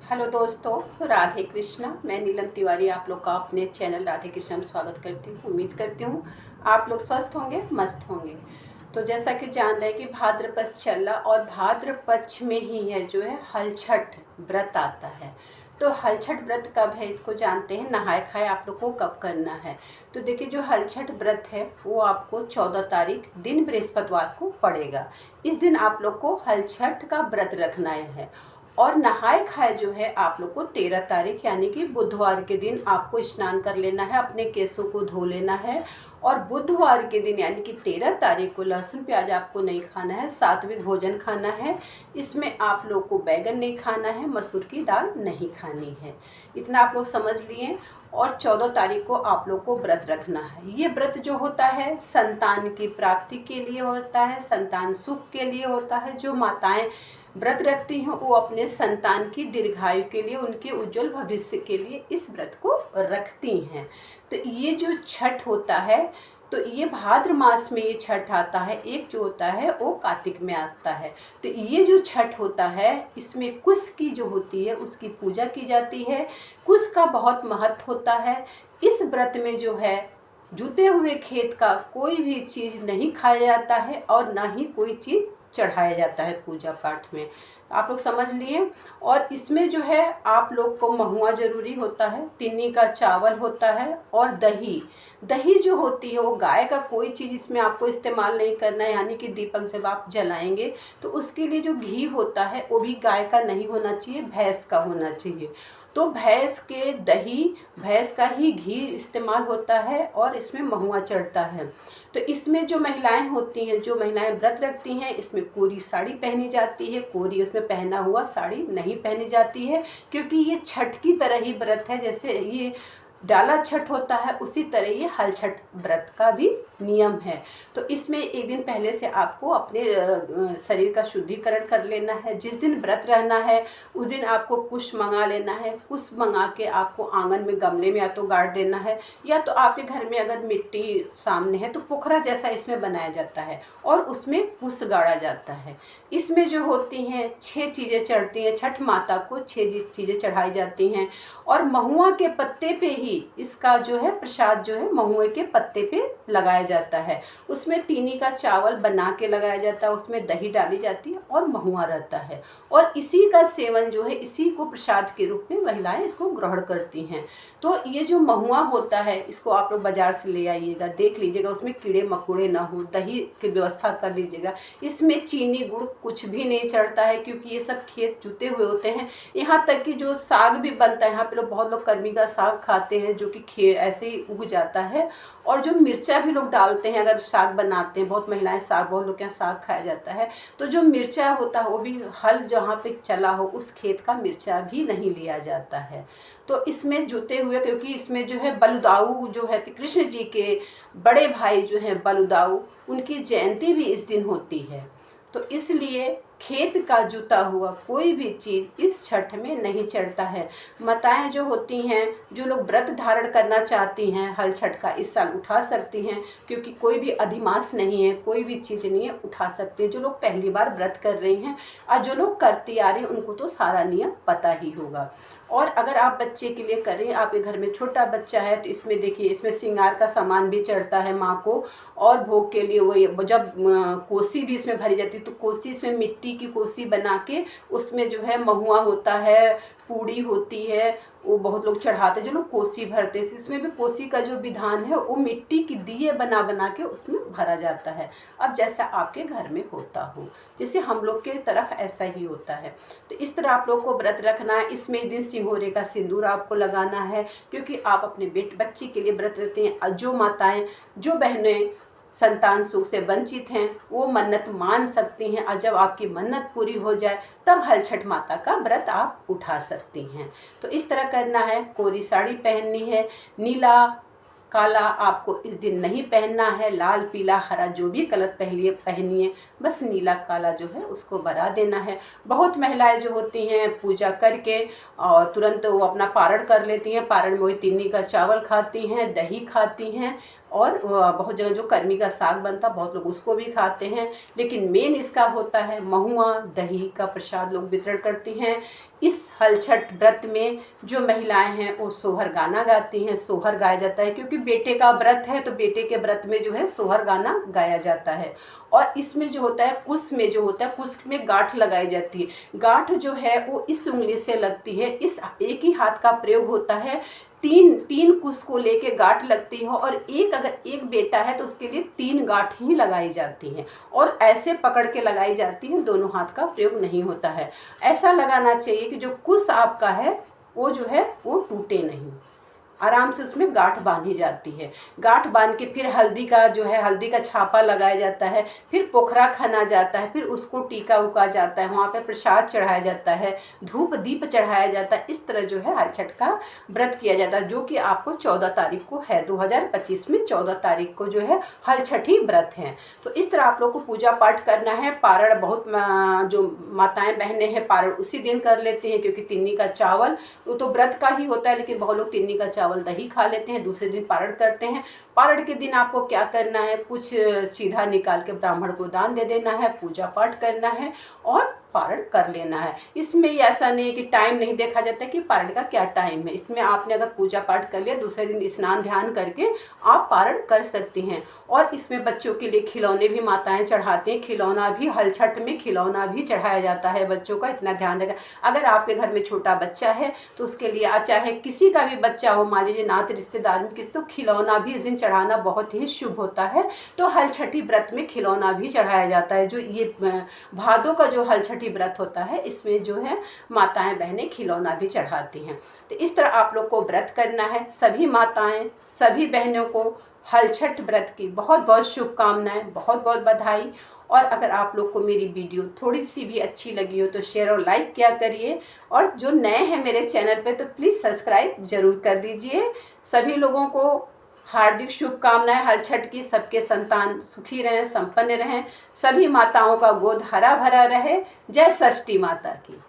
Hello दोस्तों, राधे कृष्णा। मैं नीलम तिवारी आप लोग का अपने चैनल राधे कृष्णा में स्वागत करती हूँ। उम्मीद करती हूँ आप लोग स्वस्थ होंगे, मस्त होंगे। तो जैसा कि जान रहे हैं कि भाद्रपद चल रहा और भाद्रपद में ही है जो है हलछठ व्रत आता है। तो हलछठ व्रत कब है इसको जानते हैं। नहाय खाए आप लोग को कब करना है। तो देखिए, जो हलछठ व्रत है वो आपको 14 तारीख दिन बृहस्पतिवार को पड़ेगा। इस दिन आप लोग को हलछठ का व्रत रखना है। और नहाए खाए जो है आप लोग को 13 तारीख यानी कि बुधवार के दिन आपको स्नान कर लेना है, अपने केसों को धो लेना है। और बुधवार के दिन यानी कि 13 तारीख को लहसुन प्याज आपको नहीं खाना है, सात्विक भोजन खाना है। इसमें आप लोग को बैगन नहीं खाना है, मसूर की दाल नहीं खानी है। इतना आप लोग समझ लिए। और 14 तारीख को आप लोग को व्रत रखना है। ये व्रत जो होता है संतान की प्राप्ति के लिए होता है, संतान सुख के लिए होता है। जो माताएं व्रत रखती हैं वो अपने संतान की दीर्घायु के लिए, उनके उज्जवल भविष्य के लिए इस व्रत को रखती हैं। तो ये जो छठ होता है, तो ये भाद्र मास में ये छठ आता है। एक जो होता है वो कार्तिक में आता है। तो ये जो छठ होता है इसमें कुश की जो होती है उसकी पूजा की जाती है। कुश का बहुत महत्व होता है। इस व्रत में जो है जुते हुए खेत का कोई भी चीज़ नहीं खाया जाता है और ना ही कोई चीज़ चढ़ाया जाता है पूजा पाठ में। आप लोग समझ लिए। और इसमें जो है आप लोग को महुआ जरूरी होता है, तिन्नी का चावल होता है और दही। दही जो होती है वो गाय का कोई चीज़ इसमें आपको इस्तेमाल नहीं करना है। यानी कि दीपक जब आप जलाएंगे तो उसके लिए जो घी होता है वो भी गाय का नहीं होना चाहिए, भैंस का होना चाहिए। तो भैंस के दही, भैंस का ही घी इस्तेमाल होता है और इसमें महुआ चढ़ता है। तो इसमें जो महिलाएं होती हैं, जो महिलाएं व्रत रखती हैं, इसमें कोरी साड़ी पहनी जाती है। कोरी उसमें पहना हुआ साड़ी नहीं पहनी जाती है, क्योंकि ये छठ की तरह ही व्रत है। जैसे ये डाला छठ होता है उसी तरह ये हल छठ व्रत का भी नियम है। तो इसमें एक दिन पहले से आपको अपने शरीर का शुद्धिकरण कर लेना है। जिस दिन व्रत रहना है उस दिन आपको कुश मंगा लेना है। कुश मंगा के आपको आंगन में गमले में या तो गाड़ देना है, या तो आपके घर में अगर मिट्टी सामने है तो पोखरा जैसा इसमें बनाया जाता है और उसमें कुश गाड़ा जाता है। इसमें जो होती हैं 6 चीज़ें चढ़ती हैं। छठ माता को 6 चीज़ें चढ़ाई जाती हैं। और महुआ के पत्ते पे ही इसका जो है प्रसाद जो है महुए के पत्ते पे लगाया जाता है। उसमें तीनी का चावल बना के लगाया जाता है, उसमें दही डाली जाती है और महुआ रहता है। और इसी का सेवन जो है, इसी को प्रसाद के रूप में महिलाएं इसको ग्रहण करती हैं। तो ये जो महुआ होता है इसको आप लोग बाजार से ले आइएगा, देख लीजिएगा उसमें कीड़े मकोड़े ना हो, दही की व्यवस्था कर लीजिएगा। इसमें चीनी गुड़ कुछ भी नहीं चढ़ता है, क्योंकि ये सब खेत जुते हुए होते हैं। यहाँ तक कि जो साग भी बनता है, यहाँ पे लोग बहुत लोग कर्मी का साग खाते हैं जो कि ऐसे ही उग जाता है। और जो मिर्चा भी लोग डालते हैं अगर साग बनाते हैं, बहुत महिलाएं साग, बहुत लोग के यहाँ साग खाया जाता है। तो जो मिर्चा होता है वो भी हल जहाँ पे चला हो उस खेत का मिर्चा भी नहीं लिया जाता है। तो इसमें जुते हुए, क्योंकि इसमें जो है बलुदाऊ जो है कृष्ण जी के बड़े भाई जो हैं बलुदाऊ, उनकी जयंती भी इस दिन होती है। तो इसलिए खेत का जुता हुआ कोई भी चीज़ इस छठ में नहीं चढ़ता है। माताएं जो होती हैं, जो लोग व्रत धारण करना चाहती हैं हल छठ का, इस साल उठा सकती हैं, क्योंकि कोई भी अधिमास नहीं है, कोई भी चीज़ नहीं है, उठा सकते हैं। जो लोग पहली बार व्रत कर रही हैं और जो लोग करती आ रही हैं उनको तो सारा नियम पता ही होगा। और अगर आप बच्चे के लिए करें, आपके घर में छोटा बच्चा है, तो इसमें देखिए इसमें श्रृंगार का सामान भी चढ़ता है माँ को। और भोग के लिए वो जब कोसी भी इसमें भरी जाती है, तो कोसी इसमें मिट्टी की कोसी बना के उसमें जो है महुआ होता है, पूड़ी होती है, वो बहुत लोग चढ़ाते हैं। जो लोग कोसी भरते हैं, इसमें भी कोसी का जो विधान है वो मिट्टी की दिए बना बना के उसमें भरा जाता है। अब जैसा आपके घर में होता हो, जैसे हम लोग के तरफ ऐसा ही होता है। तो इस तरह आप लोग को व्रत रखना है। इसमें एक दिन सिंहोरे का सिंदूर आपको लगाना है, क्योंकि आप अपने बच्ची के लिए व्रत रखते हैं। जो माताएं, जो बहनें संतान सुख से वंचित हैं वो मन्नत मान सकती हैं, और जब आपकी मन्नत पूरी हो जाए तब हल छठ माता का व्रत आप उठा सकती हैं। तो इस तरह करना है। कोरी साड़ी पहननी है, नीला काला आपको इस दिन नहीं पहनना है, लाल पीला हरा जो भी कलर पहनिए। बस नीला काला जो है उसको बना देना है। बहुत महिलाएं जो होती हैं पूजा करके और तुरंत वो अपना पारण कर लेती हैं। पारण में वही तिन्नी का चावल खाती हैं, दही खाती हैं और बहुत जगह जो कर्मी का साग बनता है बहुत लोग उसको भी खाते हैं। लेकिन मेन इसका होता है महुआ दही का प्रसाद लोग वितरण करती हैं। इस हल छठ व्रत में जो महिलाएं हैं वो सोहर गाना गाती हैं। सोहर गाया जाता है क्योंकि बेटे का व्रत है, तो बेटे के व्रत में जो है सोहर गाना गाया जाता है। और इसमें जो होता है कुश में जो होता है, कुश में गांठ लगाई जाती है। गांठ जो है वो इस उंगली से लगती है। इस एक ही हाथ का प्रयोग होता है। तीन कुश को लेके गांठ लगती है और अगर एक बेटा है तो उसके लिए 3 गांठ ही लगाई जाती हैं और ऐसे पकड़ के लगाई जाती हैं, दोनों हाथ का प्रयोग नहीं होता है। ऐसा लगाना चाहिए कि जो कुश आपका है वो जो है वो टूटे नहीं, आराम से उसमें गांठ बांधी जाती है। गांठ बांध के फिर हल्दी का जो है हल्दी का छापा लगाया जाता है, फिर पोखरा खना जाता है, फिर उसको टीका उका जाता है, वहाँ पे प्रसाद चढ़ाया जाता है, धूप दीप चढ़ाया जाता है। इस तरह जो है हल छठ का व्रत किया जाता है, जो कि आपको 14 तारीख को है। 2025 में 14 तारीख को जो है हल छठी व्रत है। तो इस तरह आप लोग को पूजा पाठ करना है। पारण बहुत जो माताएं बहनें हैं पारण उसी दिन कर लेते हैं, क्योंकि तिन्नी का चावल वो तो व्रत का ही होता है, लेकिन बहुत लोग तिन्नी का चावल दही खा लेते हैं, दूसरे दिन पारण करते हैं। पारण के दिन आपको क्या करना है, कुछ सीधा निकाल के ब्राह्मण को दान दे देना है, पूजा पाठ करना है और पारण कर लेना है। इसमें ऐसा नहीं है कि टाइम नहीं देखा जाता कि पारण का क्या टाइम है। इसमें आपने अगर पूजा पाठ कर लिया, दूसरे दिन स्नान ध्यान करके आप पारण कर सकती हैं। और इसमें बच्चों के लिए खिलौने भी माताएं चढ़ाती हैं। खिलौना भी हल छठ में खिलौना भी चढ़ाया जाता है बच्चों का, इतना ध्यान रखें। अगर आपके घर में छोटा बच्चा है तो उसके लिए चाहे किसी का भी बच्चा हो, मान लीजिए नात रिश्तेदार में किसी, तो खिलौना भी इस दिन चढ़ाना बहुत ही शुभ होता है। तो हल छठी व्रत में खिलौना भी चढ़ाया जाता है। जो ये भादों का जो हल छठी व्रत होता है इसमें जो है माताएं बहनें खिलौना भी चढ़ाती हैं। तो इस तरह आप लोग को व्रत करना है। सभी माताएं सभी बहनों को हल छठ व्रत की बहुत बहुत शुभकामनाएं, बहुत बहुत बधाई। और अगर आप लोग को मेरी वीडियो थोड़ी सी भी अच्छी लगी हो तो शेयर और लाइक किया करिए। और जो नए हैं मेरे चैनल पे तो प्लीज़ सब्सक्राइब ज़रूर कर दीजिए। सभी लोगों को हार्दिक शुभकामनाएं हल छठ की। सबके संतान सुखी रहें, संपन्न रहें। सभी माताओं का गोद हरा भरा रहे। जय षष्ठी माता की।